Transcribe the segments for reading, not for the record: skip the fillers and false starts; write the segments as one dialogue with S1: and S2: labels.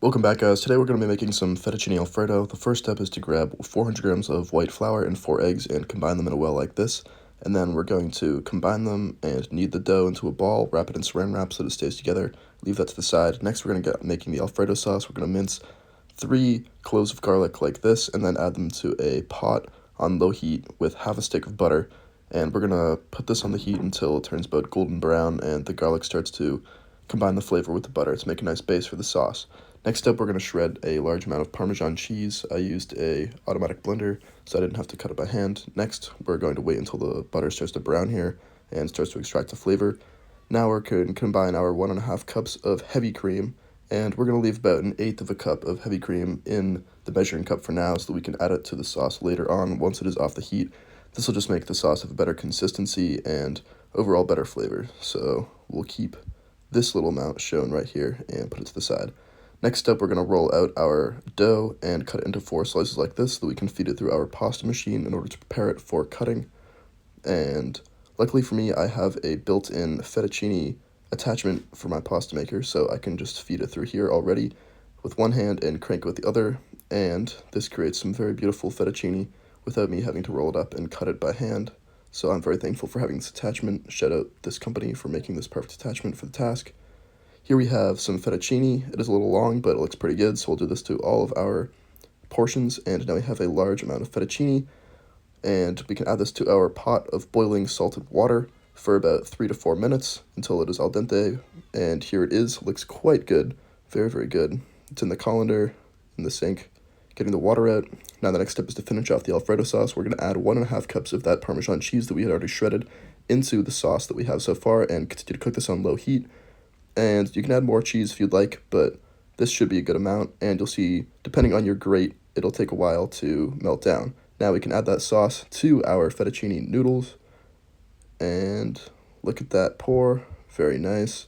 S1: Welcome back, guys. Today we're going to be making some fettuccine alfredo. The first step is to grab 400 grams of white flour and 4 eggs and combine them in a well like this. And then we're going to combine them and knead the dough into a ball, wrap it in saran wrap so that it stays together, leave that to the side. Next we're going to get making the alfredo sauce. We're going to mince 3 cloves of garlic like this and then add them to a pot on low heat with half a stick of butter. And we're going to put this on the heat until it turns about golden brown and the garlic starts to combine the flavor with the butter to make a nice base for the sauce. Next up, we're going to shred a large amount of Parmesan cheese. I used a automatic blender, so I didn't have to cut it by hand. Next, we're going to wait until the butter starts to brown here and starts to extract the flavor. Now we're going to combine our 1.5 cups of heavy cream, and we're going to leave about 1/8 of a cup of heavy cream in the measuring cup for now so that we can add it to the sauce later on once it is off the heat. This will just make the sauce have a better consistency and overall better flavor. So we'll keep this little amount shown right here and put it to the side. Next up, we're going to roll out our dough and cut it into 4 slices like this so that we can feed it through our pasta machine in order to prepare it for cutting. And luckily for me, I have a built-in fettuccine attachment for my pasta maker, so I can just feed it through here already with one hand and crank it with the other, and this creates some very beautiful fettuccine without me having to roll it up and cut it by hand. So I'm very thankful for having this attachment. Shout out this company for making this perfect attachment for the task. Here we have some fettuccine. It is a little long, but it looks pretty good, so we'll do this to all of our portions. And now we have a large amount of fettuccine, and we can add this to our pot of boiling salted water for about 3 to 4 minutes until it is al dente. And here it is. It looks quite good. Very, very good. It's in the colander, in the sink, getting the water out. Now the next step is to finish off the Alfredo sauce. We're going to add 1.5 cups of that Parmesan cheese that we had already shredded into the sauce that we have so far and continue to cook this on low heat. And you can add more cheese if you'd like, but this should be a good amount, and you'll see, depending on your grate, it'll take a while to melt down. Now we can add that sauce to our fettuccine noodles, and look at that pour, very nice.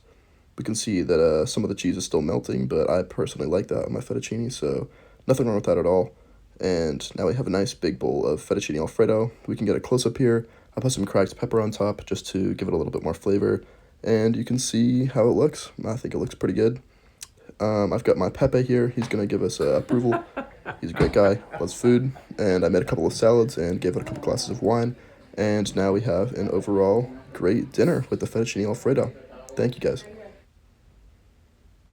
S1: We can see that some of the cheese is still melting, but I personally like that on my fettuccine, so nothing wrong with that at all. And now we have a nice big bowl of fettuccine alfredo. We can get a close-up here. I put some cracked pepper on top just to give it a little bit more flavor. And you can see how it looks. I think it looks pretty good. I've got my Pepe here. He's going to give us approval. He's a great guy, loves food. And I made a couple of salads and gave it a couple glasses of wine. And now we have an overall great dinner with the fettuccine alfredo. Thank you, guys.